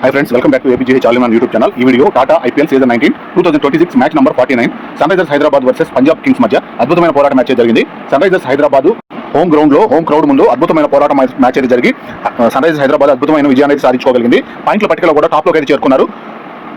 Hi friends, welcome back to APGH All-in-One YouTube channel. ఈ video Tata IPL season 19 2026 match number 49 Sunrisers Hyderabad versus Punjab Kings మధ్య అద్భుతమైన పోరాట match జరిగింది. Sunrisers Hyderabad home ground లో home crowd ముందు అద్భుతమైన పోరాట మ్యాచ్ అయితే జరిగి సన్ రైజర్స్ హైదరాబాద్ అద్భుతమైన విజయాన్ని సాధించుకోగలిగింది. పాయింట్ల పట్టికలో కూడా టాప్ లోకి అయితే చేరుకున్నారు.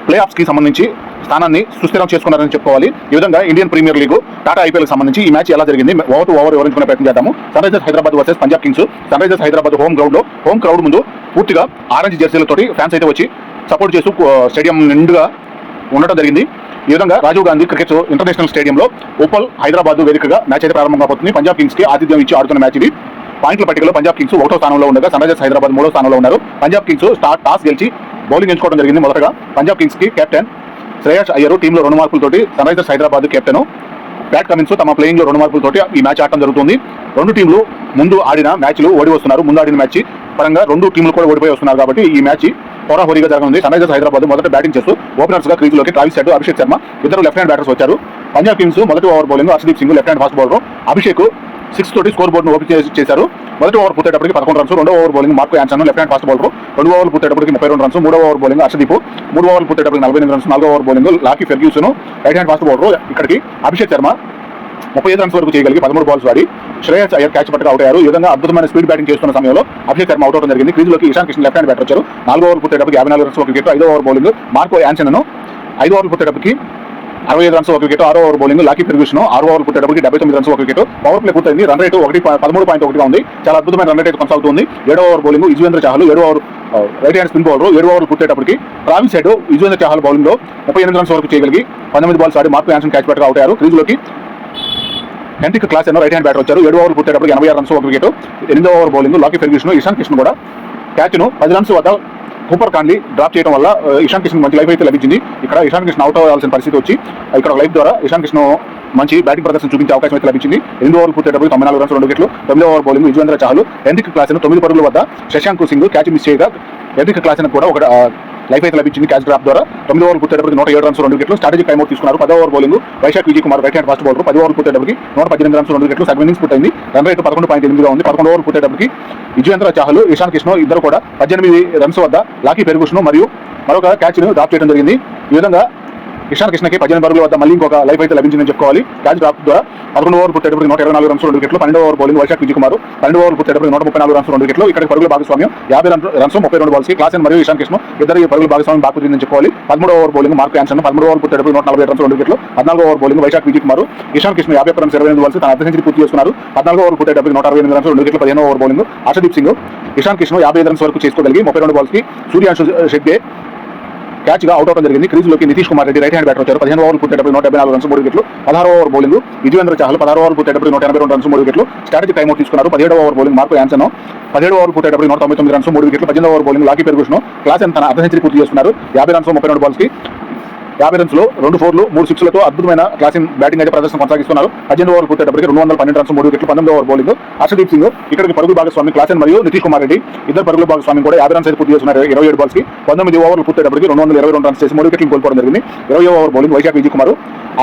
ప్లే ఆఫ్స్ కి సంబంధించి స్థానాన్ని సుస్థిరం చేసుకున్నారని చెప్పుకోవాలి. ఈ విధంగా Indian Premier League Tata IPL సంబంధించి ఈ మ్యాచ్ ఎలా జరిగింది ఓవర్ టు ఓవర్ వివరించుకునే ప్రయత్నం చేద్దాము. Sunrisers Hyderabad versus Punjab Kings. Sunrisers Hyderabad home ground లో హోమ్ క్రౌడ్ ముందు పూర్తిగా ఆరెంజ్ జెర్సీలతోటి ఫ్యాన్స్ అయితే వచ్చి సపోర్ట్ చేస్తూ స్టేడియం నిండుగా ఉండటం జరిగింది. ఈ విధంగా రాజీవ్ గాంధీ క్రికెట్ ఇంటర్నేషనల్ స్టేడియంలో ఉప్పల్ హైదరాబాద్ వేదికగా మ్యాచ్ అయితే ప్రారంభం కాబోతుంది. పంజాబ్ కింగ్స్ కి ఆతిథ్యం ఇచ్చి ఆడుతున్న మ్యాచ్ ఇది. పాయింట్ల పట్టికలో పంజాబ్ కింగ్స్ 1వ స్థానంలో ఉండగా సన్ రైజర్స్ హైదరాబాద్ 3వ స్థానంలో ఉన్నారు. పంజాబ్ కింగ్స్ టాస్ గెలిచి బౌలింగ్ ఎంచుకోవడం జరిగింది. మొదటగా పంజాబ్ కింగ్స్ కి కెప్టెన్ శ్రేయస్ అయ్యర్ టీంలో 2 మార్కులతోటి Sunrisers Hyderabad captain Pat Cummins తమ ప్లేయింగ్ లో 2 మార్కులతోటి ఈ మ్యాచ్ ఆడటం జరుగుతుంది. 2 టీంలు ముందు ఆడిన మ్యాచ్లు ఓడి వస్తున్నారు. ముందు ఆడిన మ్యాచ్ పరంగా 2 టీంలు కూడా ఓడిపోయి వస్తున్నారు కాబట్టి ఈ మ్యాచ్ హోరాహోరీగా జరగనుంది. సన్ రైజర్స్ హైదరాబాద్ మొదట బ్యాటింగ్ చేస్తూ ఓపెనర్స్ గా క్రీజులోకి ట్రావిస్ హెడ్, అభిషేక్ శర్మ ఇద్దరు లెఫ్ట్ హ్యాండ్ బ్యాటర్స్ వచ్చారు. పంజాబ్ కింగ్స్ మొదటి over bowling Harshdeep Singh left hand fast bowler Abhishek 6 తోటి స్కోర్ బోర్డును ఓపెన్ చేశారు. మొదటి ఓవర్ పూర్తయ్యేటప్పటికి 11 రన్స్. 2వ over bowling Marco Jansen left hand fast bowler 2 ఓవర్లు పూర్తయ్యేటప్పటికి 32 రన్స్. 3వ ఓవర్ బౌలింగ్ హర్షదీప్ 3 ఓవర్లు పూర్తయ్యేటప్పటికి 48 రన్స్. 4వ over bowling Lockie Ferguson right hand fast bowler. ఇక్కడికి అభిషేక్ శర్మ 35 రన్స్ వరకు చేయగలిగి 13 బాల్స్ వాడి శ్రేయస్ అయ్యర్ క్యాచ్ పట్టుగా అవుట్ అయ్యారు. ఈ విధంగా అద్భుతమైన స్పీడ్ బ్యాటింగ్ చేస్తున్న సమయంలో అభిషేక్ శర్మ అవుట్ అవడం జరిగింది. క్రీజులోకి Ishan Kishan left hand batter వచ్చారు. 4వ ఓవర్ పూర్తయ్యేటప్పటికి 54 రన్స్ ఒక వికెట్. 5వ ఓవర్ బౌలింగ్ మార్కో యాన్సన్ 5 ఓవర్లు పూర్తయ్యేటప్పటికి 65 రన్స్ ఒక వికెట్. 6వ ఓవర్ బౌలింగ్ లాకీ ఫెర్గ్యూసన్ 6 ఓవర్లు పూర్తయ్యేటప్పటికి 79 రన్స్ ఒక వికెట్. పవర్ ప్లే పూర్తయింది. రన్ రేటు 13.1గా ఉంది. చాలా అద్భుతమైన రన్ రేట్ కొనసాగుతుంది. 7వ ఓవర్ బౌలింగ్ యుజ్వేంద్ర చాహల్ 7వ over right hand spin bowler 7 ఓవర్లు పూర్తయ్యేటప్పటికి Travis Head Yuzvendra Chahal bowling లో 38 రన్స్ వరకు చేయగలిగి 19 బాల్స్ ఆడి మార్కో యాన్సన్ క్యాచ్ పట్టుగా అవుట్ అయ్యారు. క్రీజులోకి Heinrich Klaasen right hand batter వచ్చారు. 7 ఓవర్లు పూర్తయ్యేటప్పటికి 86 రన్స్ ఒక వికెట్. 8వ over bowling Lockie Ferguson Ishan Kishan కూడా క్యాచ్ను 10 రన్స్ వద్ద కూపర్ కాన్లీ డ్రాప్ చేయడం వల్ల ఇషాన్ కిషన్ మంచి లైఫ్ అయితే లభించింది. ఇక్కడ ఇషాన్ కిషన్ అవుట్ అవ్వాల్సిన పరిస్థితి వచ్చి ఇక్కడ లైఫ్ ద్వారా ఇషాన్ కిషన్ మంచి బ్యాటింగ్ ప్రదర్శన చూపించే అవకాశం అయితే లభించింది. 8 ఓవర్లు పూర్తయ్యేటప్పుడు 94 రన్స్ 2 వికెట్లు. 9వ over bowling Yuzvendra Chahal Heinrich Klaasen 9 పరుగుల వద్ద శశాంక్ సింగ్ క్యాచ్ మిస్ చేయగా హెన్రిక్ క్లాసెన్ కూడా ఒక లైఫ్ అయితే లభించింది క్యాచ్ డ్రాప్ ద్వారా. 9 ఓవర్లు పూర్తయ్యేటప్పుడు 107 రన్స్ 2 వికెట్లు. స్ట్రాటజిక్ టైమ్అవుట్ తీసుకున్నారు. 10వ over bowling Vyshak Vijay Kumar right hand fast bowler 10 ఓవర్లు పూర్తయ్యేటప్పటికి 118 రన్స్ 2 వికెట్లు. సగం ఇన్నింగ్స్ పూర్తయింది. రన్ రేటు 11.8గా ఉంది. 11 ఓవర్లు పూర్తయ్యేటప్పటికి యుజ్వేంద్ర చాహల్ ఇషాన్ కిషన్ ఇద్దరు కూడా 18 రన్స్ వద్ద లాకీ ఫెర్గ్యూసన్ మరియు మరొక క్యాచ్ను డ్రాప్ చేయడం జరిగింది. ఈ విధంగా ఇషాన్ కిషన్కి 18 పరుగుల వద్ద మళ్ళీ ఇంకొక లైఫ్ అయితే లభించిందని చెప్పుకోవాలి. క్యాచ్ డ్రాప్ ద్వారా 11 ఓవర్ పూర్తయ్యేటప్పటికి 124 రన్స్ 2 వికెట్లు. 12వ over bowling Vyshak Vijay Kumar 12 over పూర్తయ్యేటప్పటికి 134 రన్స్ 2 వికెట్లు. ఇక్కడ పరుగుల భాగస్వామ్యం 50 రన్స్ 32 బాల్స్ కి క్లాసెన్ మరియు ఇషాన్ కిషన్ ఇద్దరు పరుగుల భాగస్వామ్యం బాగుందని చెప్పుకోవాలి. 13వ over bowling Marco Jansen 13 over పూర్తయ్యేటప్పటికి 147 రన్స్ 2 వికెట్లు. 14వ over bowling Vyshak Vijay Kumar Ishan Kishan 51 runs 28 balls తన అర్ధ సెంచరీ పూర్తి చేసుకున్నారు. 14వ ఓవర్ పూర్తయ్యేటప్పటికి 168 రన్స్ 2 వికెట్లు. 15వ over bowling Harshdeep Singh Ishan Kishan 55 runs వరకు చేసుకోగలిగి 32 బాల్స్ కి సూర్యాంశు షెడ్డే క్యాచ్ గా అవుట్ అవడం జరిగింది. క్రీజులోకి Nitish Kumar Reddy right hand batter వచ్చారు. 15 ఓవర్లు పూర్తయ్యేటప్పుడు 174 రన్స్ 3 వికెట్లు. 16వ ఓవర్ బౌలింగ్ యుజ్వేంద్ర చాహల్ 16 ఓవర్లు పూర్తయ్యేటప్పుడు 182 రన్స్ 3 వికెట్లు. స్ట్రాటజిక్ టైమ్అవుట్ తీసుకున్నారు. 17వ ఓవర్ బౌలింగ్ మార్కో యాన్సన్ 17 ఓవర్లు పూర్తయ్యేటప్పుడు 199 రన్స్ 3 వికెట్లు. 18వ over bowling Lockie Ferguson Klaasen తన అర్ధ సెంచరీ పూర్తి చేసుకున్నారు. 50 రన్స్ 32 బాల్స్ కి 50 రన్స్ లో 2 4లు 3 6లతో అద్భుతమైన క్లాసింగ్ బ్యాటింగ్ అయితే ప్రదర్శన కొనసాగిస్తున్నారు. 18 ఓవర్ పూర్తయ్యేటప్పటికి 212 రన్స్ 3 వికెట్లు. 19వ ఓవర్ బౌలింగ్ హర్షదీప్ సింగ్ ఇక్కడికి పరుగుల భాగస్వామి క్లాసెన్ మరియు నితీష్ కుమార్ రెడ్డి ఇద్దరు పరుగుల భాగస్వామి కూడా 50 రన్స్ అయితే పూర్తి చేస్తున్నారు. 27 బాల్స్ కి 19 ఓవర్లు పూర్తయ్యేటప్పటికి 222 రన్స్ చేసి 3 వికెట్లు కోల్పోవడం జరిగింది. 20వ ఓవర్ బౌలింగ్ వైశాఖ్ విజయ్ కుమార్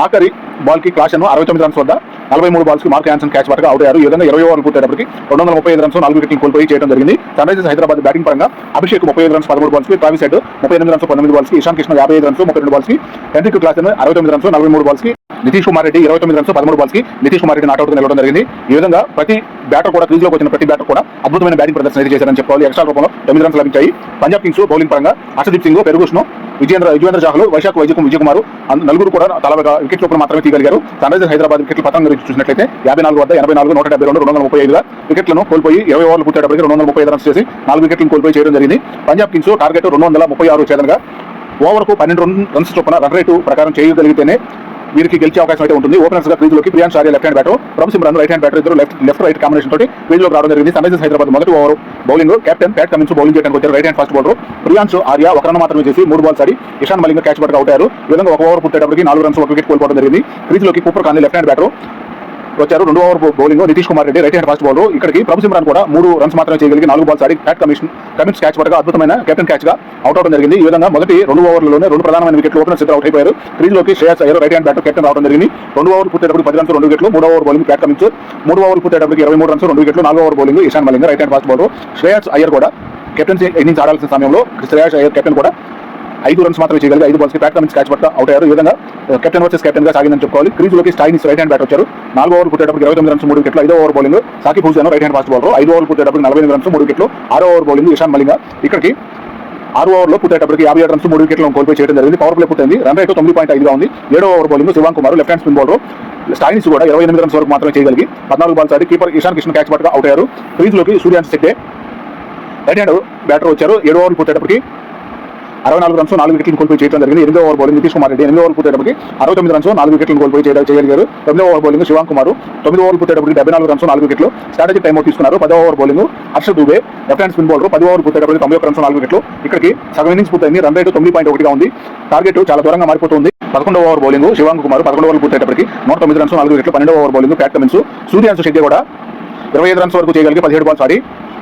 ఆఖరి బాల్ కి క్లాసెన్ 69 రన్స్ వద్ద 43 బాల్స్ కి మార్కో యాన్సన్ క్యాచ్ పట్టుగా అవుట్ అయ్యారు. ఈ విధంగా 20 ఓవర్లు పూర్తయ్యేటప్పటికి 235 రన్స్ 4 వికెట్లు కోల్పోయి చేయడం జరిగింది. సన్ రైజర్స్ హైదరాబాద్ బ్యాటింగ్ పరంగా అభిషేక్ 35 రన్స్ 13 బాల్స్ కి, ట్రావిస్ హెడ్ 38 రన్స్ 19 బాల్స్ కి, ఇషాన్ కిషన్ 55 రన్స్ 32 బాల్స్ కి, హెన్రిక్ క్లాసెన్ 69 రన్స్ 43 బాల్స్ కి, నితీష్ కుమార్ రెడ్డి 29 రన్స్ 13 బాల్స్ కి నితీష్ కుమార్ రెడ్డి నాట్అవుట్ నిలవడం జరిగింది. ఈ విధంగా ప్రతి బ్యాటర్ కూడా క్రీజ్ లోకి వచ్చిన ప్రతి బ్యాటర్ కూడా అద్భుతమైన బ్యాటింగ్ ప్రదర్శన అయితే చేశారని చెప్పుకోవాలి. ఎక్స్ట్రా రూపంలో 9 రన్స్ లభించాయి. పంజాబ్ కింగ్స్ బౌలింగ్ పరంగా హర్షదీప్ సింగ్, ఫెర్గ్యూసన్, యుజ్వేంద్ర చాహల్, వైశాఖ్ విజయ్ కుమార్ నలుగురు కూడా తల వికెట్ లోపల మాత్రమే తీయగలిగారు. సన్ రైజర్స్ హైదరాబాద్ వికెట్ల పతంగా చూసినట్లయితే 54 వద్ద 84, 172, 235 వికెట్లను కోల్పోయి 20 ఓవర్లు పూర్తయ్యేటప్పటికి 235 రన్స్ చేసి 4 వికెట్లను కోల్పోయి చేయడం జరిగింది. పంజాబ్ కింగ్స్ టార్గెట్ 236 ఛేదనగా ఓవర్కు 12 రన్స్ చొప్పున రన్ రేటు ప్రకారం చేయగలిగితేనే వీరికి గెలిచే అవకాశం అయితే ఉంటుంది. ఓపెనర్స్ గా క్రీజులోకి Priyansh Arya left hand batter, Prabhsimran right hand batter ఇద్దరు లెఫ్ట్ రైట్ కాంబినేషన్ తోటి క్రీజులోకి రావడం జరిగింది. సన్ రైజర్స్ హైదరాబాద్ మొదటి over bowling captain Pat Cummins bowling చేయడానికి వచ్చారు. Right hand fast bowler Priyansh Arya 1 run మాత్రమే చేసి 3 బాల్స్ ఆడి ఇషాన్ మలింగ క్యాచ్ పట్టుగా అవుట్ అయ్యారు. ఈ విధంగా 1 ఓవర్ పూర్తయ్యేటప్పటికి 4 రన్స్ 1 వికెట్ కోల్పోవడం జరిగింది. క్రీజులోకి కూపర్ కాన్లీ లెఫ్ట్ హ్యాండ్ బ్యాటర్ వచ్చారు. 2వ over bowling Nitish Kumar Reddy right hand fast bowler. ఇక్కడికి ప్రభు సిమ్రాన్ కూడా 3 రన్స్ మాత్రమే చేయగలిగి 4 బాల్స్ ఆడి ప్యాట్ కమిన్స్ క్యాచ్ పట్టుగా అద్భుతమైన కెప్టెన్ క్యాచ్ గా అవుట్ అవడం జరిగింది. ఈ విధంగా మొదటి 2 ఓవర్లలోనే 2 ప్రధానమైన వికెట్లు ఓపెనర్స్ ఇద్దరు అవుట్ అయిపోయారు. క్రీజులోకి Shreyas Iyer right hand batter captain రావడం జరిగింది. 2 ఓవర్లు పూర్తయ్యేటప్పుడు 10 రన్స్ 2 వికెట్లు. 3వ ఓవర్ బౌలింగ్ ప్యాట్ కమిన్స్ 3 ఓవర్లు పూర్తయ్యేటప్పటికి 23 రన్స్ 2 వికెట్లు. 4వ over bowling Eshan Malinga right hand fast bowler Shreyas Iyer కూడా కెప్టెన్సీ ఇన్నింగ్స్ ఆడాల్సిన సమయంలో శ్రేయాస్ అయ్యర్ కెప్టెన్ కూడా 5 రన్స్ మాత్రమే చేయగలిగి 5 బాల్స్కి ప్యాట్ కమిన్స్ క్యాచ్ పట్ట అవుట్ అయ్యారు. ఈ విధంగా కెప్టెన్ వర్సెస్ కెప్టెన్ గా సాగిందని చెప్పుకోవాలి. క్రీజ్లోకి స్టైనిస్ రైట్ హ్యాండ్ బ్యాట్ వచ్చారు. 4 ఓవర్లు పుట్టేటప్పుడు 29 రన్స్ 3 వికెట్లు. 5వ over bowling Saqib Hussain right hand fast bowler. 5 ఓవర్లు పుట్టేటప్పుడు 48 రన్స్ 3 వికెట్లు. 6వ ఓవర్ బౌలింగ్ ఇషాన్ మలింగ. ఇక్కడికి 6 ఓవర్లో పుట్టేటప్పటికి 57 రన్స్ 3 వికెట్లను కోల్పోయి చేయడం జరిగింది. పవర్ ప్లే పుట్టింది. రన్ రేట్ 9.5గా ఉంది. 7వ over bowling Shivang Kumar left hand spin bowler. Stoinis కూడా 28 రన్స్ వరకు మాత్రమే చేయగలిగి 14 బాల్స్ ఆడి కీపర్ ఇషాన్ కిషన్ క్యాచ్ పట్టుగా అవుట్ అయ్యారు. క్రీజ్లోకి Suryansh Shedge right hand batter వచ్చారు. 7 ఓవర్లు పుట్టేటప్పటికి 64 రన్స్ 4 వికెట్లను కోల్పోయి చేయడం జరిగింది. 8వ ఓవర్ బౌలింగ్ నితీష్ కుమార్ రెడ్డి 8 ఓవర్లు పుట్టేటప్పటికి 69 రన్స్ 4 వికెట్లను కోల్పోయి చేయగలిగారు. 9వ ఓవర్ బౌలింగ్ శివాంగ్ కుమార్ 9 ఓవర్లు పుట్టేటప్పటికి 74 రన్స్ 4 వికెట్లు. స్ట్రాటజిక్ టైం అవుట్ తీసుకున్నారు. 10వ over bowling Harshad Dubey left hand spin bowler. 10 ఓవర్లు పుట్టేటప్పటికి 91 రన్స్ 4 వికెట్లు. ఇక్కడికి సగం ఇన్నింగ్స్ పూర్తయింది. రన్ రేటు 9.1గా ఉంది. టార్గెట్ చాలా దూరంగా మారిపోతుంది. 11వ ఓవర్ బౌలింగ్ శివాంగ్ కుమార్ 11 ఓవర్లు పుట్టేటప్పటికి 109 రన్స్ 4 వికెట్లు. 12వ over bowling Pat Cummins Suryansh షెడ్డే కూడా 25 రన్స్ వరకు చేయగలిగి 17 బాల్స్ ఆడి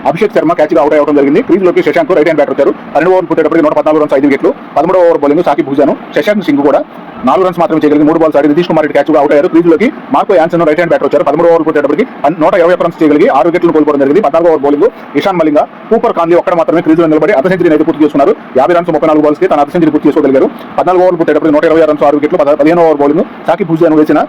అభిషేక్ శర్మ క్యాచ్గా అవుట్ అవ్వడం జరిగింది. క్రీజ్లోకి శశాంక్ రైట్ హ్యాండ్ బ్యాటర్ వచ్చారు. 12 ఓవర్లు పుట్టేటప్పటికి 114 రన్స్ 5 వికెట్లు. 13వ ఓవర్ బౌలింగ్ సాకిబ్ హుసేన్. శశాంక్ సింగ్ కూడా 4 రన్స్ మాత్రమే చేయగలిగి 3 బాల్స్ ఆడి నితీష్ కుమార్ రెడ్డి క్యాచ్గా అవుట్ అయ్యారు. క్రీజ్లోకి Marco Jansen right hand batter వచ్చారు. 13వ ఓవర్ పుట్టేటప్పటికి 121 రన్స్ చేయగలిగి 6 వికెట్లు కోల్పోవడం జరిగింది. 14వ over bowling Eshan Malinga Cooper Connolly ఒక్కడ మాత్రమే క్రీజ్లో నిలబడి అర్ధ సెంచరీ అయితే పూర్తి చేసుకున్నారు. 50 రన్స్ 34 బాల్స్కి తన అర్ధ సెంచరీ పూర్తి చేసుకోగలిగారు. 14 ఓవర్లు పుట్టేటప్పటికి 126 రన్స్ 6 వికెట్లు. 15వ ఓవర్ బౌలింగ్ సాకిబ్ హుసేన్ వేసిన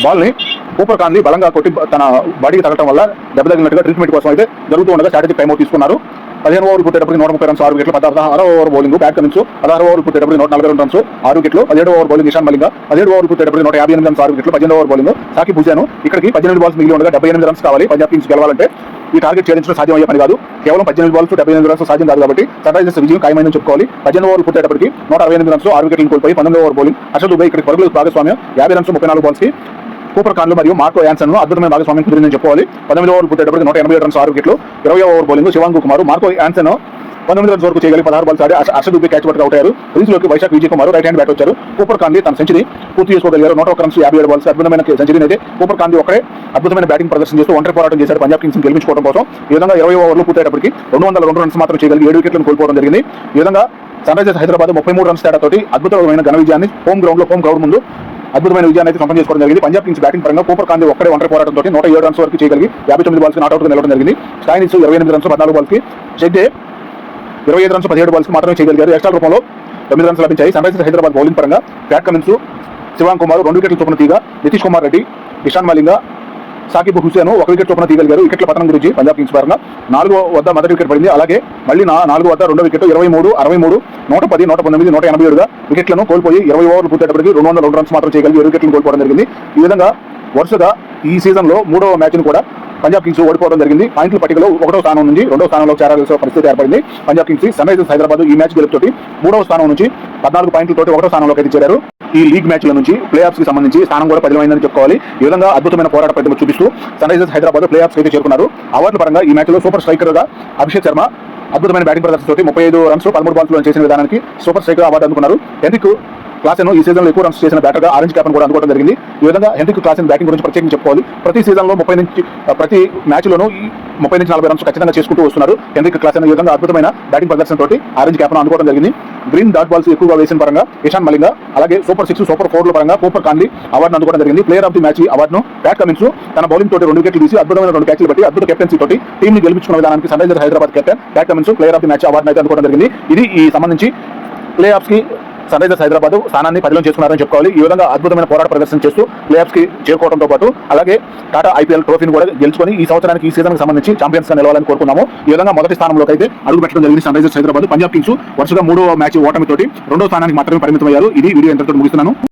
బాల్ని కూపర్ కాన్లీ బలంగా కొట్టి తన బాడీకి తగ్గడం వల్ల దెబ్బ తగిలినట్టుగా ట్రీట్మెంట్ కోసం అయితే జరుగుతూ ఉండగా స్ట్రాటజిక్ టైం అవుట్ తీసుకున్నారు. 15 ఓవర్లు పుట్టేటప్పటికి 130 రన్స్ 6 వికెట్లు. 16వ ఓవర్ బౌలింగ్ బ్యాట్ కమిన్స్ 16 ఓవర్లు పుట్టేటప్పటికి 142 రన్స్ 6 వికెట్లు. 17వ ఓవర్ బౌలింగ్ ఇషాన్ మలింగ 17 ఓవర్లు పుట్టేటప్పటికి 158 రన్స్ 6 వికెట్లు. 18వ ఓవర్ బౌలింగ్ సాకిబ్ హుసేన్. ఇక్కడికి 18 బాల్స్ మిగిలి ఉండగా 78 రన్స్ కావాలి. పంజాబ్ కింగ్స్ గెలవాలంటే ఈ టార్గెట్ ఛేదించడం సాధ్యం అయ్యే పని కాదు. కేవలం 18 బాల్స్ 78 రన్స్ సాధ్యం కాదు కాబట్టి సన్ రైజర్స్ విజయం ఖాయమైందని చెప్పుకోవాలి. 18 ఓవర్లు పుట్టేటప్పటికి 168 రన్స్ 6 వికెట్లను కోల్పోయి 19వ ఓవర్ బౌలింగ్ హర్షద్ దుబే ఇక్కడికి పరుగులకు భాగస్వామ్యం 50 రన్స్ 34 బాల్స్కి కూపర్ కాన్లు మరియు మార్కో యాన్సన్ అద్భుతమైన భాగస్వామ్యం కుదిరిందని చెప్పుకోవాలి. 18 ఓవర్లు పుట్టేటప్పటికి 187 రన్స్ 6 వికెట్లు. 20వ over bowling Shivang Kumar Marco Jansen 19 runs వరకు చేయగలిగి 16 బాల్స్ ఆడి హర్షద్ దుబే క్యాచ్ పట్టుకు అవుట్ అయ్యారు. క్రీజ్లోకి Vyshak Vijay Kumar right hand bat వచ్చారు. కూపర్ కాన్లీ తన సెంచరీ పూర్తి చేసుకోగలిగారు. 101 రన్స్ 57 బాల్స్ అద్భుతమైన సెంచరీని అయితే కూపర్ కాన్లీ ఒక్కడే అద్భుతమైన బ్యాటింగ్ ప్రదర్శన చేస్తూ ఒంటరి పోరాటం చేశారు పంజాబ్ కింగ్స్ గెలిపించుకోవడం కోసం. ఈ విధంగా 20 ఓవర్లు పూర్తయ్యేటప్పటికి 202 రన్స్ మాత్రం చేయగలిగి 7 వికెట్లను కోల్పోవడం జరిగింది. ఈ విధంగా సన్ రైజర్స్ హైదరాబాద్ 33 రన్స్ తేడాతోటి అద్భుతమైన ఘన విజయాన్ని హోమ్ గ్రౌండ్ ముందు అద్భుతమైన విజయాన్ని అయితే సొంతం చేసుకోవడం జరిగింది. పంజాబ్ కింగ్స్ బ్యాటింగ్ పరంగా కూపర్ కాన్లీ ఒక్కడే ఒంటరి పోరాటంతో 107 రన్స్ వరకు చేయగలిగి 59 బాల్స్ నాట్అవుట్ నిలవడం జరిగింది. స్టైనిస్ 28 రన్స్ 14 బాల్స్కి షెడ్డే 25 రన్స్ 17 బాల్స్కి మాత్రమే చేయగలిగారు. ఎక్స్ట్రా రూపంలో 9 రన్స్ లభించాయి. సన్ రైజర్స్ హైదరాబాద్ బౌలింగ్ పరంగా ప్యాట్ కమిన్స్ శివాంగ్ కుమార్ 2 వికెట్ల చొప్పున తీగా నితీష్ కుమార్ రెడ్డి ఇషాన్ మలింగ సాకిబ్ హుసేన్ 1 వికెట్ చొప్పున తీయగలిగారు. వికెట్ల పతనం గురించి పంజాబ్ కింగ్స్ పరంగా 4 వద్ద మొదటి వికెట్ పడింది. అలాగే మళ్ళీ 4 వద్ద 2వ వికెట్ 23 63 110 119 187గా వికెట్లను కోల్పోయి 20 ఓవర్లు పూర్తయ్యేటప్పటికి 202 రన్స్ మాత్రం చేయగలిగి 7 వికెట్లను కోల్పోవడం జరిగింది. ఈ విధంగా వరుసగా ఈ సీజన్లో 3వ మ్యాచ్ను కూడా పంజాబ్ కింగ్స్ ఓడిపోవడం జరిగింది. పాయింట్ల పట్టికలో 1వ స్థానం నుంచి 2వ స్థానంలో చేరాల్సిన పరిస్థితి ఏర్పడింది Punjab Kings. Sunrisers Hyderabad ఈ మ్యాచ్ గెలుపుతోటి 3వ స్థానం నుంచి 14 పాయింట్లతోటి 1వ స్థానంలోకి అయితే చేరారు. ఈ లీగ్ మ్యాచ్ల నుంచి ప్లే ఆఫ్స్ కి సంబంధించి స్థానం కూడా పదిలమైందని చెప్పుకోవాలి. ఈ విధంగా అద్భుతమైన పోరాట ప్రతిభ చూపిస్తూ Sunrisers Hyderabad playoffs అయితే చేరుకున్నారు. అవార్డుల పరంగా ఈ మ్యాచ్ లో సూపర్ స్ట్రైకర్ గా అభిషేక్ శర్మ అద్భుతమైన బ్యాటింగ్ ప్రదర్శనతో 35 రన్స్ 13 బాల్స్ చేసిన విధానానికి సూపర్ స్ట్రైకర్ అవార్డు అందుకున్నారు. హెన్రిక్ క్లాసెన్ ఈ సీజన్లో ఎక్కువ రన్స్ చేసిన బ్యాటర్గా ఆరెంజ్ క్యాప్ను కూడా అందుకోవడం జరిగింది. ఈ విధంగా హెన్రిక్ క్లాసెన్ బ్యాటింగ్ గురించి ప్రత్యేకంగా చెప్పుకోవాలి. ప్రతి సీజన్లో ప్రతి మ్యాచ్లోనూ 30 నుంచి 40 రన్స్ ఖచ్చితంగా చేసుకుంటూ వస్తున్నారు. హెన్రిక్ క్లాసెన్ ఈ విధంగా అద్భుతమైన బ్యాటింగ్ ప్రదర్శనతో ఆరెంజ్ క్యాప్ను అందుకోవడం జరిగింది. గ్రీన్ డాట్ బాల్స్ ఎక్కువగా వేసిన పరంగా ఇషాన్ మలింగ, అలాగే సూపర్ 6 సూపర్ 4 పరంగా కూపర్ కాన్లీ అవార్డును అందుకోవడం జరిగింది. ప్లేయర్ ఆఫ్ ది మ్యాచ్ అవార్డును ప్యాట్ కమిన్స్ తన బౌలింగ్ తోటి 2 వికెట్లు తీసి అద్భుతమైన 2 క్యాచ్లు బట్టి అద్భుత కెప్టెన్సీ తోటి టీమ్ ని గెలిపించుకున్న విధానానికి Sunrisers Hyderabad captain Pat Cummins player of the match అవార్డును అయితే అందుకోవడం జరిగింది. ఇది ఈ సంబంధించి ప్లే ఆఫ్స్ కి సన్ రైజర్స్ హైదరాబాద్ స్థానాన్ని పదిలం చేసుకున్నారని చెప్పుకోవాలి. ఈ విధంగా అద్భుతమైన పోరాట ప్రదర్శన చేస్తూ ప్లే ఆఫ్స్ కి చేరుకోవడంతో పాటు అలాగే టాటా ఐపీఎల్ ట్రోఫీని కూడా గెలుచుకొని ఈ సంవత్సరానికి ఈ సీజన్ కి సంబంధించి ఛాంపియన్స్ గా నిలవాలని కోరుకున్నాము. ఈ విధంగా మొదటి స్థానంలోకి అయితే అడుగు పెట్టడం జరిగింది Sunrisers Hyderabad. Punjab Kings వరుసగా 3వ మ్యాచ్ ఓటమితోటి 2వ స్థానానికి మాత్రమే పరిమితమయ్యారు. ఇది వీడియో ఎంతటితో ముగిస్తున్నాను.